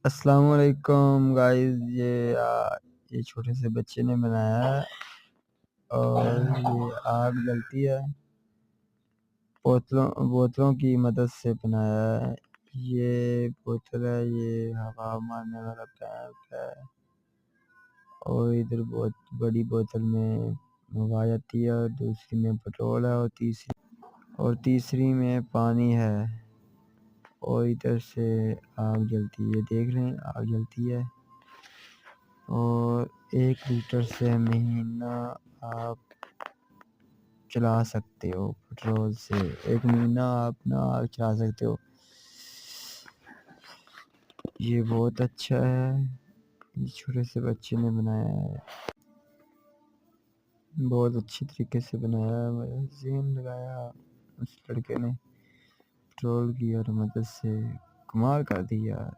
अस्सलाम वालेकुम गाइस। ये छोटे से बच्चे ने बनाया है और ये आग जलती है। बोतलों की मदद से बनाया है। ये बोतल है, ये हवा मारने वाला पाइप है और इधर बहुत बड़ी बोतल में हवा जाती है और दूसरी में पेट्रोल है और तीसरी में पानी है और इधर से आग जलती है। देख रहे हैं आग जलती है और 1 लीटर से महीना आप चला सकते हो। पेट्रोल से 1 महीना आप ना आग चला सकते हो। ये बहुत अच्छा है। ये छोटे से बच्चे ने बनाया है, बहुत अच्छी तरीके से बनाया है। ज़ेन लगाया उस लड़के ने, पेट्रोल की और मदद से कमाल कर दी यार।